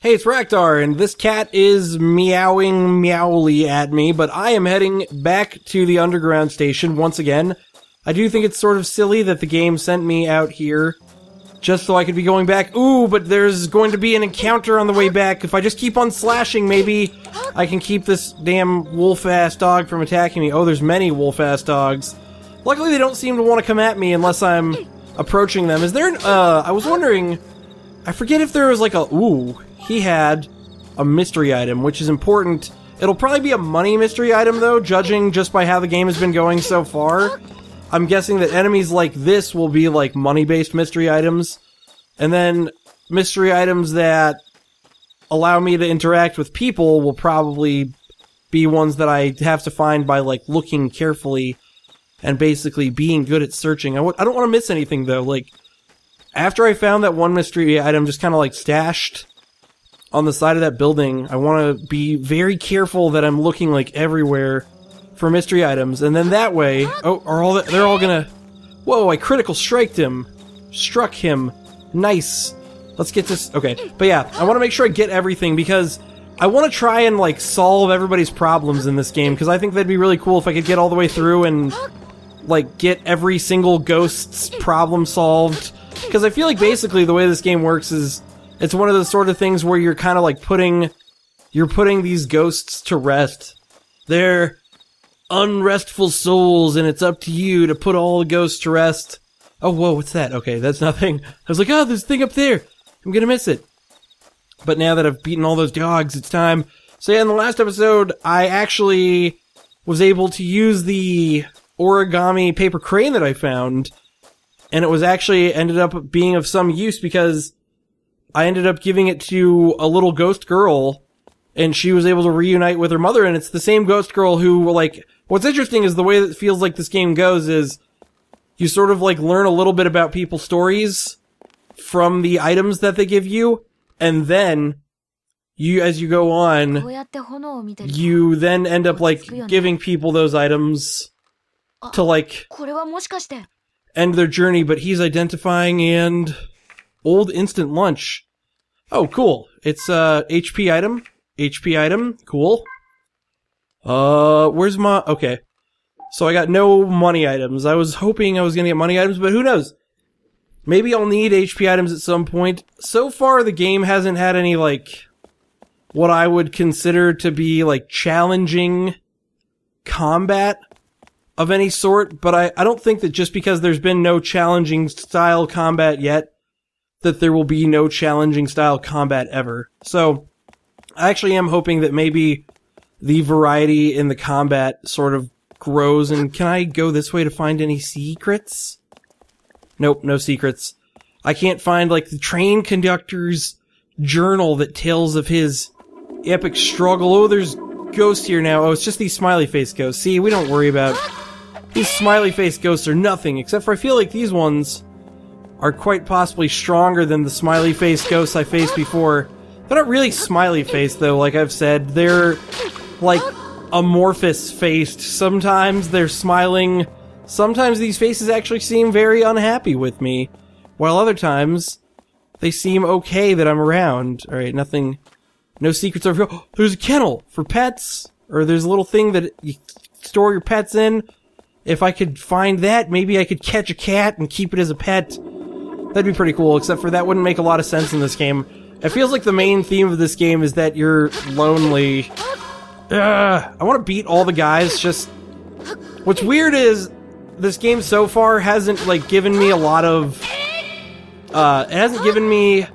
Hey, it's Raktar, and this cat is meowing meowly at me, but I am heading back to the underground station once again. I do think it's sort of silly that the game sent me out here just so I could be going back. Ooh, but there's going to be an encounter on the way back. If I just keep on slashing, maybe I can keep this damn wolf-ass dog from attacking me. Oh, there's many wolf-ass dogs. Luckily, they don't seem to want to come at me unless I'm approaching them. Is there an, I was wondering, I forget if there was like a, ooh, he had a mystery item, which is important. It'll probably be a money mystery item, though, judging just by how the game has been going so far. I'm guessing that enemies like this will be, like, money-based mystery items. And then mystery items that allow me to interact with people will probably be ones that I have to find by, like, looking carefully and basically being good at searching. I don't want to miss anything, though. Like, after I found that one mystery item just kind of, like, stashed on the side of that building, I want to be very careful that I'm looking, like, everywhere for mystery items, and then that way, oh, they're all gonna, whoa, I critical struck him, nice, let's get this, okay, but yeah, I want to make sure I get everything, because I want to try and, like, solve everybody's problems in this game, because I think that'd be really cool if I could get all the way through and, like, get every single ghost's problem solved, because I feel like basically the way this game works is, it's one of those sort of things where you're kind of, like, putting these ghosts to rest. They're unrestful souls, and it's up to you to put all the ghosts to rest. Oh, whoa, what's that? Okay, that's nothing. I was like, oh, there's a thing up there. I'm gonna miss it. But now that I've beaten all those dogs, it's time. So yeah, in the last episode, I actually was able to use the origami paper crane that I found, and it was actually ended up being of some use because I ended up giving it to a little ghost girl, and she was able to reunite with her mother, and it's the same ghost girl who, like, what's interesting is the way that it feels like this game goes is you sort of, like, learn a little bit about people's stories from the items that they give you, and then you, as you go on, you then end up, like, giving people those items to, like, end their journey, but he's identifying and old instant lunch. Oh, cool. It's HP item. HP item. Cool. Where's my... Okay. So I got no money items. I was hoping I was gonna get money items, but who knows? Maybe I'll need HP items at some point. So far, the game hasn't had any, like, what I would consider to be, like, challenging combat of any sort, but I don't think that just because there's been no challenging style combat yet, that there will be no challenging style combat ever. So, I actually am hoping that maybe the variety in the combat sort of grows, and can I go this way to find any secrets? Nope, no secrets. I can't find, like, the train conductor's journal that tells of his epic struggle. Oh, there's ghosts here now. Oh, it's just these smiley face ghosts. See, we don't worry about... These smiley face ghosts are nothing, except for I feel like these ones are quite possibly stronger than the smiley face ghosts I faced before. They're not really smiley face, though, like I've said. They're, like, amorphous faced. Sometimes they're smiling. Sometimes these faces actually seem very unhappy with me, while other times they seem okay that I'm around. Alright, nothing, no secrets over here. Oh, there's a kennel for pets, or there's a little thing that you store your pets in. If I could find that, maybe I could catch a cat and keep it as a pet. That'd be pretty cool, except for that wouldn't make a lot of sense in this game. It feels like the main theme of this game is that you're lonely. I want to beat all the guys, just... What's weird is, this game so far hasn't, like, given me a lot of... it hasn't given me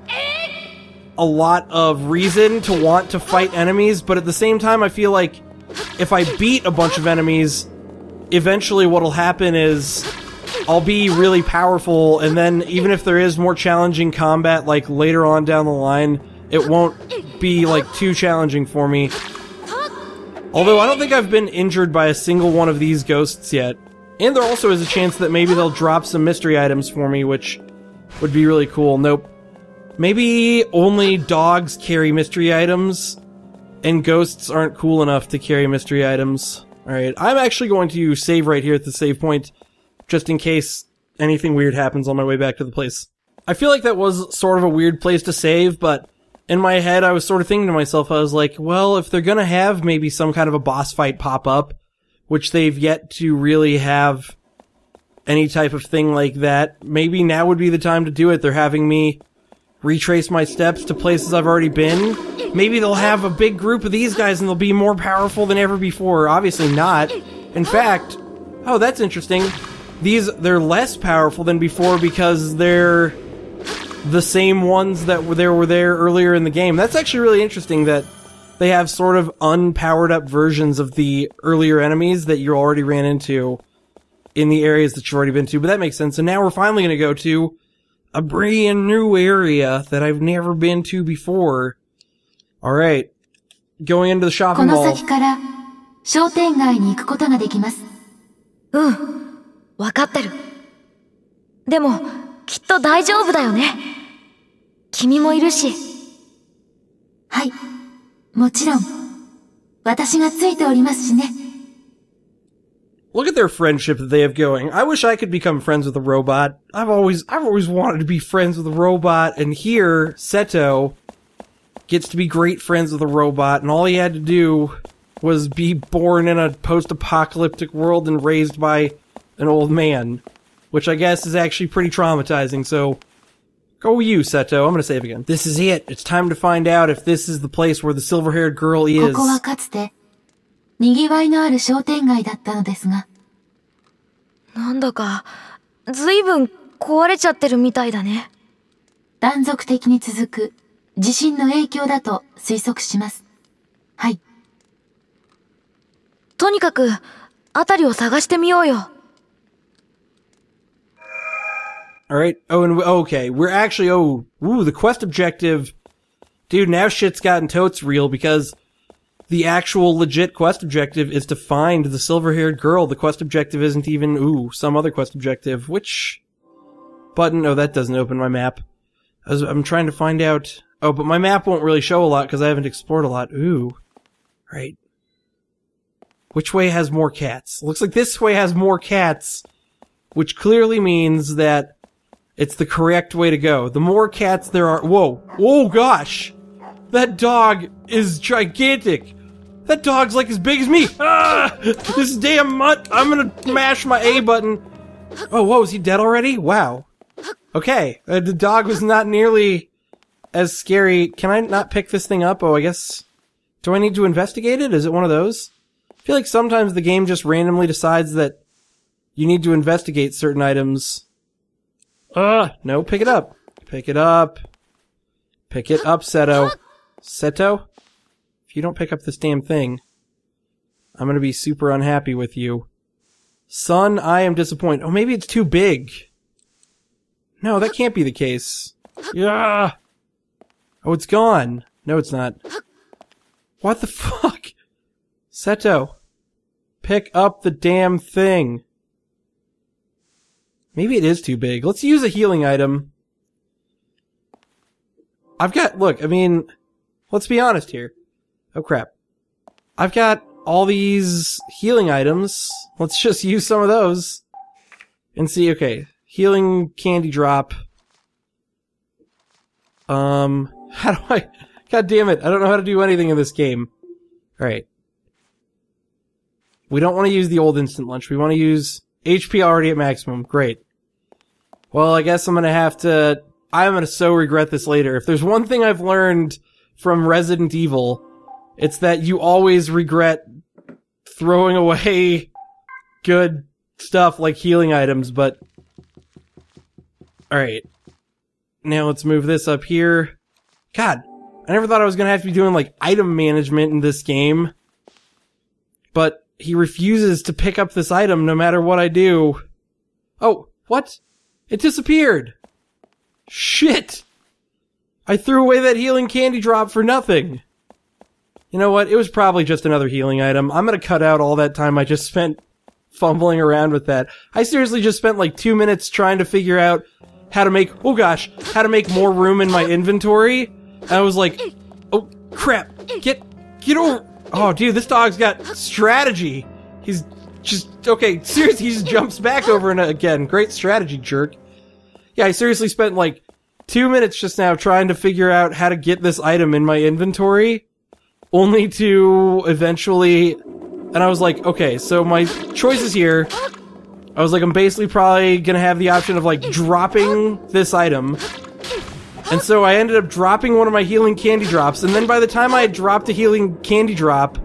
a lot of reason to want to fight enemies, but at the same time I feel like if I beat a bunch of enemies, eventually what'll happen is I'll be really powerful, and then even if there is more challenging combat, like, later on down the line, it won't be, like, too challenging for me. Although I don't think I've been injured by a single one of these ghosts yet. And there also is a chance that maybe they'll drop some mystery items for me, which would be really cool. Nope. Maybe only dogs carry mystery items, and ghosts aren't cool enough to carry mystery items. Alright, I'm actually going to save right here at the save point, just in case anything weird happens on my way back to the place. I feel like that was sort of a weird place to save, but in my head, I was sort of thinking to myself, I was like, well, if they're gonna have maybe some kind of a boss fight pop up, which they've yet to really have any type of thing like that, maybe now would be the time to do it. They're having me retrace my steps to places I've already been. Maybe they'll have a big group of these guys and they'll be more powerful than ever before. Obviously not. In fact, oh, that's interesting. They're less powerful than before because they're the same ones that were there earlier in the game. That's actually really interesting that they have sort of unpowered up versions of the earlier enemies that you already ran into in the areas that you've already been to. But that makes sense. And now we're finally going to go to a brand new area that I've never been to before. Alright. Going into the shopping mall. 商店街に行くことができます。うん、わかってる。でも、きっと大丈夫だよね。君もいるし。はい、もちろん。私がついておりますしね。Look at their friendship that they have going. I wish I could become friends with a robot. I've always wanted to be friends with a robot, and here, Seto gets to be great friends with a robot, and all he had to do was be born in a post-apocalyptic world and raised by an old man, which I guess is actually pretty traumatizing, so go you, Seto. I'm gonna save again. This is it. It's time to find out if this is the place where the silver-haired girl is. ここはかつて賑わいのある商店街だったのですが、なんだかずいぶん壊れちゃってるみたいだね。断続的に続く地震の影響だと推測します。はい。とにかく辺りを探してみようよ。Alright, okay, we're actually, the quest objective, dude, now shit's gotten totes real because the actual legit quest objective is to find the silver-haired girl. The quest objective isn't even, some other quest objective. Which button? Oh, that doesn't open my map. I'm trying to find out, but my map won't really show a lot because I haven't explored a lot. Right. Which way has more cats? Looks like this way has more cats, which clearly means that it's the correct way to go. The more cats there are... Whoa. Oh, gosh. That dog is gigantic. That dog's like as big as me. Ah! This damn mutt. I'm gonna mash my A button. Oh, whoa. Is he dead already? Wow. Okay. The dog was not nearly as scary. Can I not pick this thing up? Oh, I guess... Do I need to investigate it? Is it one of those? I feel like sometimes the game just randomly decides that you need to investigate certain items. No, pick it up. Pick it up. Pick it up, Seto. Seto? If you don't pick up this damn thing, I'm gonna be super unhappy with you. Son, I am disappointed. Oh, maybe it's too big. No, that can't be the case. Yeah. Oh, it's gone. No, it's not. What the fuck? Seto. Pick up the damn thing. Maybe it is too big. Let's use a healing item. Look, I mean, let's be honest here. Oh crap. I've got all these healing items. Let's just use some of those. And see, okay. Healing candy drop. How do I... God damn it, I don't know how to do anything in this game. Alright. We don't want to use the old instant lunch. We want to use HP already at maximum. Great. Well, I guess I'm gonna so regret this later. If there's one thing I've learned from Resident Evil, it's that you always regret throwing away good stuff like healing items, but... Alright. Now let's move this up here. God, I never thought I was gonna have to be doing, like, item management in this game. But he refuses to pick up this item no matter what I do. Oh, what? It disappeared! Shit! I threw away that healing candy drop for nothing! You know what? It was probably just another healing item. I'm gonna cut out all that time I just spent fumbling around with that. I seriously just spent like 2 minutes trying to figure out how to make more room in my inventory. And I was like, oh crap, get over. Oh dude, this dog's got strategy. He's just, okay, seriously, he just jumps back over and again. Great strategy, jerk. Yeah, I seriously spent like 2 minutes just now trying to figure out how to get this item in my inventory, only to eventually... And I was like, okay, so my choices here... I was like, I'm basically probably gonna have the option of, like, dropping this item. And so I ended up dropping one of my healing candy drops, and then by the time I had dropped a healing candy drop,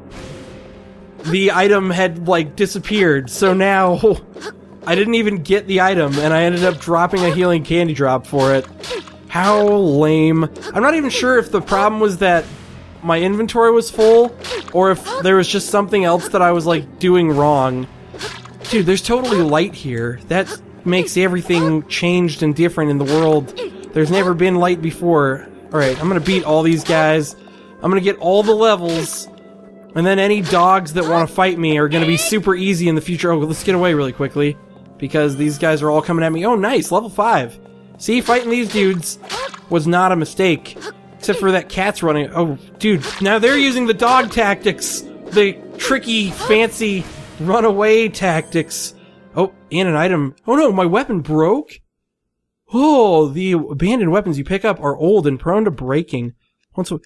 the item had, like, disappeared. So now, I didn't even get the item, and I ended up dropping a healing candy drop for it. How lame. I'm not even sure if the problem was that my inventory was full, or if there was just something else that I was, like, doing wrong. Dude, there's totally light here. That makes everything changed and different in the world. There's never been light before. Alright, I'm gonna beat all these guys. I'm gonna get all the levels. And then any dogs that want to fight me are gonna be super easy in the future. Oh, let's get away really quickly. Because these guys are all coming at me. Oh, nice, level 5. See, fighting these dudes was not a mistake. Except for that cat's running. Oh, dude, now they're using the dog tactics. The tricky, fancy... runaway tactics. Oh, and an item. Oh no, my weapon broke? Oh, the abandoned weapons you pick up are old and prone to breaking. Once a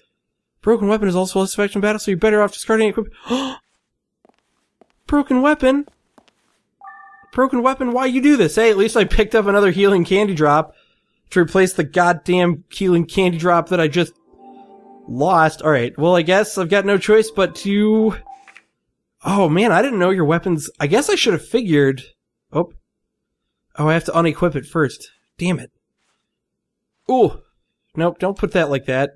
broken weapon is also less effective in battle, so you're better off discarding it. Broken weapon? Broken weapon, why you do this? Hey, at least I picked up another healing candy drop to replace the goddamn healing candy drop that I just lost. Alright, well I guess I've got no choice but to... Oh man, I didn't know your weapons... I guess I should have figured... Oh, I have to unequip it first. Damn it. Ooh. Nope, don't put that like that.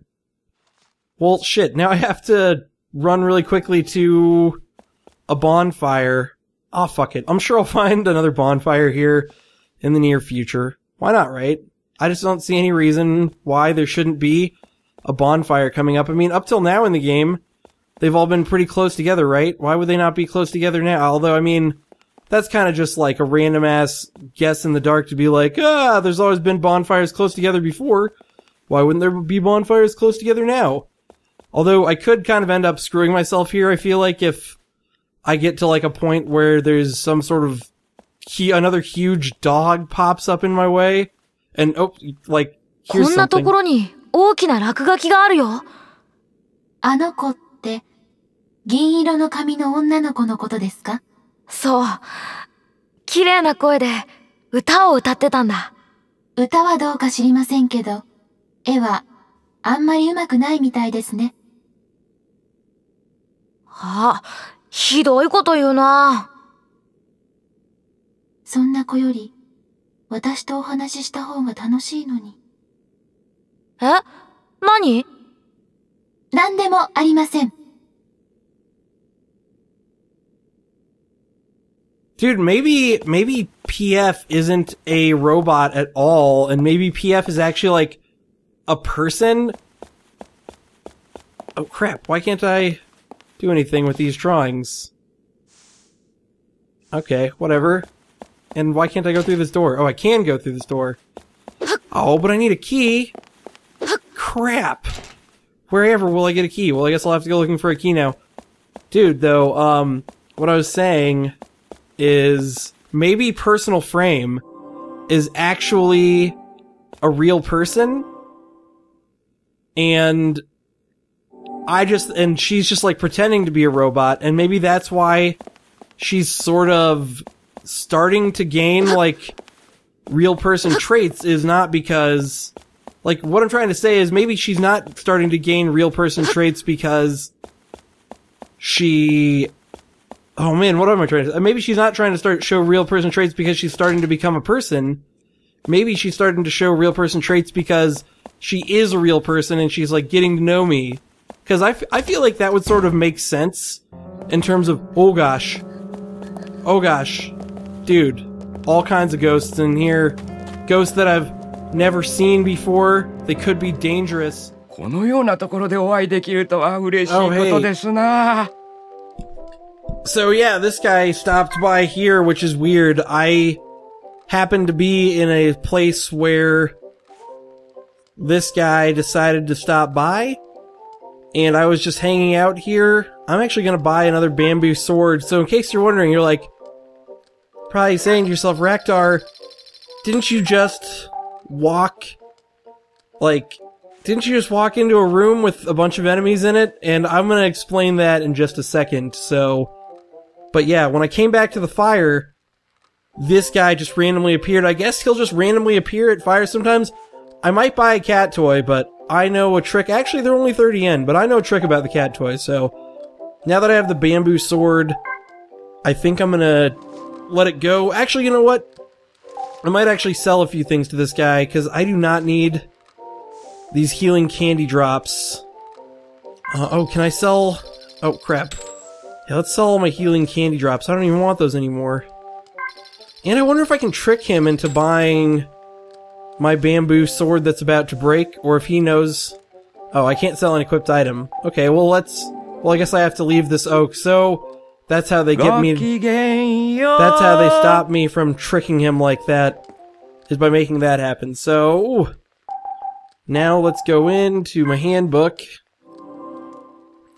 Well, shit, now I have to run really quickly to a bonfire. Oh, fuck it. I'm sure I'll find another bonfire here in the near future. Why not, right? I just don't see any reason why there shouldn't be a bonfire coming up. I mean, up till now in the game... they've all been pretty close together, right? Why would they not be close together now? Although, I mean, that's kind of just like a random-ass guess in the dark to be like, there's always been bonfires close together before. Why wouldn't there be bonfires close together now? Although, I could kind of end up screwing myself here, I feel like, if I get to like a point where there's some sort of another huge dog pops up in my way. And, oh, like, here's something. こんなところに大きな落書きがあるよ。あの子って、銀色の髪の女の子のことですか？そう。綺麗な声で歌を歌ってたんだ。歌はどうか知りませんけど、絵はあんまり上手くないみたいですね。あ、ひどいこと言うな。そんな子より、私とお話しした方が楽しいのに。え？何？なんでもありません。Dude, maybe PF isn't a robot at all, and maybe PF is actually, like, a person? Oh crap, why can't I do anything with these drawings? Okay, whatever. And why can't I go through this door? Oh, I can go through this door. Oh, but I need a key! Crap! Wherever will I get a key? Well, I guess I'll have to go looking for a key now. Dude, though, what I was saying... is maybe Personal Frame is actually a real person, and she's just like pretending to be a robot, and maybe that's why she's sort of starting to gain like real person traits, is not because, like, what I'm trying to say is maybe she's not starting to gain real person traits because she... Oh man, what am I trying to say? Maybe she's not trying to show real person traits because she's starting to become a person. Maybe she's starting to show real person traits because she is a real person and she's like getting to know me. Because I feel like that would sort of make sense in terms of, oh gosh. Oh gosh. Dude, all kinds of ghosts in here. Ghosts that I've never seen before. They could be dangerous. このようなところでお会いできるとは嬉しいことですな。So yeah, this guy stopped by here, which is weird. I happened to be in a place where this guy decided to stop by, and I was just hanging out here. I'm actually gonna buy another bamboo sword, so in case you're wondering, you're like, probably saying to yourself, Raktar, didn't you just walk Like, didn't you just walk into a room with a bunch of enemies in it? And I'm gonna explain that in just a second, so... But yeah, when I came back to the fire, this guy just randomly appeared. I guess he'll just randomly appear at fire sometimes. I might buy a cat toy, but I know a trick. Actually, they're only 30 yen, but I know a trick about the cat toy, so... Now that I have the bamboo sword, I think I'm gonna let it go. Actually, you know what? I might actually sell a few things to this guy, because I do not need these healing candy drops. Oh, can I sell... Oh, crap. Yeah, let's sell all my healing candy drops. I don't even want those anymore. And I wonder if I can trick him into buying my bamboo sword that's about to break, or if he knows... Oh, I can't sell an equipped item. Okay, well, let's... Well, I guess I have to leave this oak, so that's how they get me... That's how they stop me from tricking him like that, is by making that happen. So, now let's go into my handbook,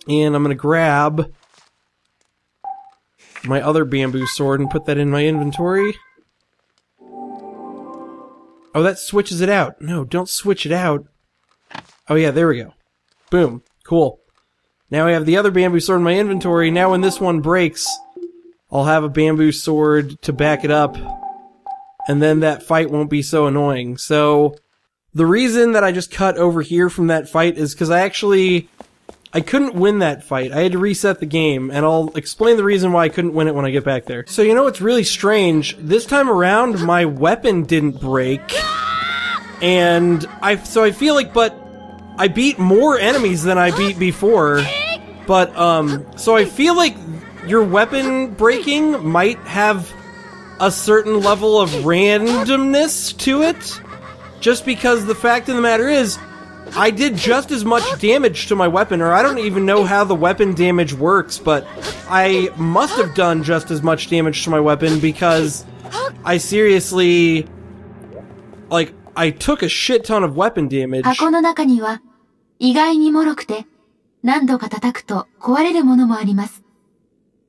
and I'm gonna grab my other bamboo sword and put that in my inventory. Oh, that switches it out. No, don't switch it out. Oh yeah, there we go. Boom. Cool. Now I have the other bamboo sword in my inventory. Now when this one breaks, I'll have a bamboo sword to back it up, and then that fight won't be so annoying. So, the reason that I just cut over here from that fight is because I couldn't win that fight. I had to reset the game, and I'll explain the reason why I couldn't win it when I get back there. So you know what's really strange? This time around, my weapon didn't break, and I feel like, but I beat more enemies than I beat before, but, so I feel like your weapon breaking might have a certain level of randomness to it, just because the fact of the matter is, I did just as much damage to my weapon, or I don't even know how the weapon damage works, but I must have done just as much damage to my weapon because I seriously, like, I took a shit ton of weapon damage. 箱の中には意外に脆くて何度か叩くと壊れるものもあります。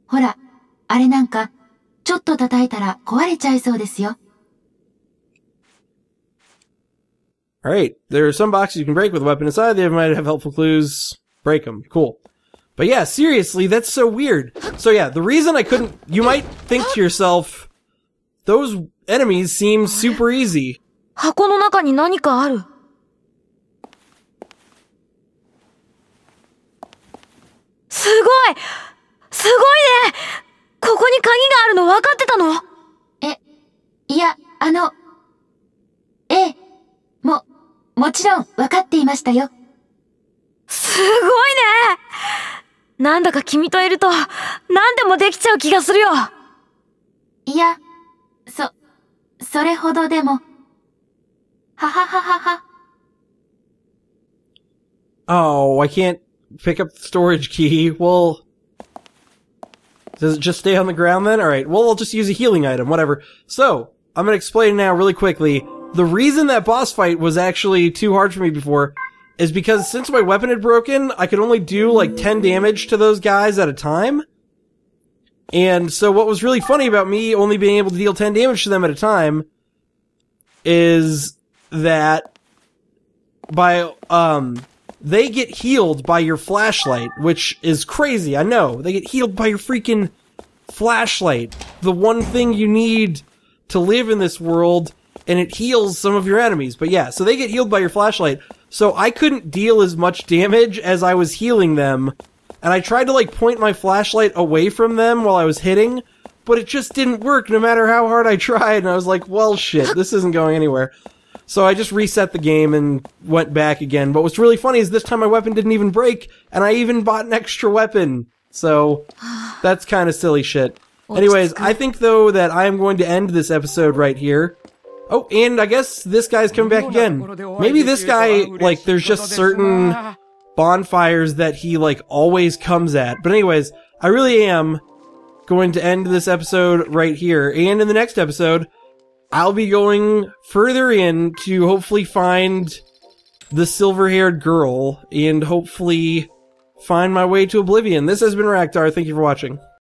ほら、あれなんかちょっと叩いたら壊れちゃいそうですよ。Alright, there are some boxes you can break with a weapon inside. They might have helpful clues. Break them. Cool. But yeah, seriously, that's so weird. So yeah, the reason I couldn't... You might think to yourself, those enemies seem super easy. 箱の中に何かある。すごい！すごいね！ここに鍵があるの分かってたの？いや、ええ。もちろん分かっていましたよ。すごいね！なんだか君といると何でもできちゃう気がするよ。いや、それほどでも。ははははは。Oh, I can't pick up the storage key. Well, does it just stay on the ground then? Alright, well, I'll just use a healing item, whatever. So, I'm gonna explain now really quickly. The reason that boss fight was actually too hard for me before is because since my weapon had broken, I could only do like 10 damage to those guys at a time. And so what was really funny about me only being able to deal 10 damage to them at a time is that they get healed by your flashlight, which is crazy, I know. They get healed by your freaking flashlight. The one thing you need to live in this world, and it heals some of your enemies. But yeah, so they get healed by your flashlight. So I couldn't deal as much damage as I was healing them. And I tried to like point my flashlight away from them while I was hitting, but it just didn't work no matter how hard I tried. And I was like, well shit, this isn't going anywhere. So I just reset the game and went back again. But what's really funny is this time my weapon didn't even break, and I even bought an extra weapon. So that's kind of silly shit. Anyways, I think though that I am going to end this episode right here. Oh, and I guess this guy's coming back again. Maybe this guy, like, there's just certain bonfires that he, like, always comes at. But anyways, I really am going to end this episode right here. And in the next episode, I'll be going further in to hopefully find the silver-haired girl and hopefully find my way to Oblivion. This has been Raktar. Thank you for watching.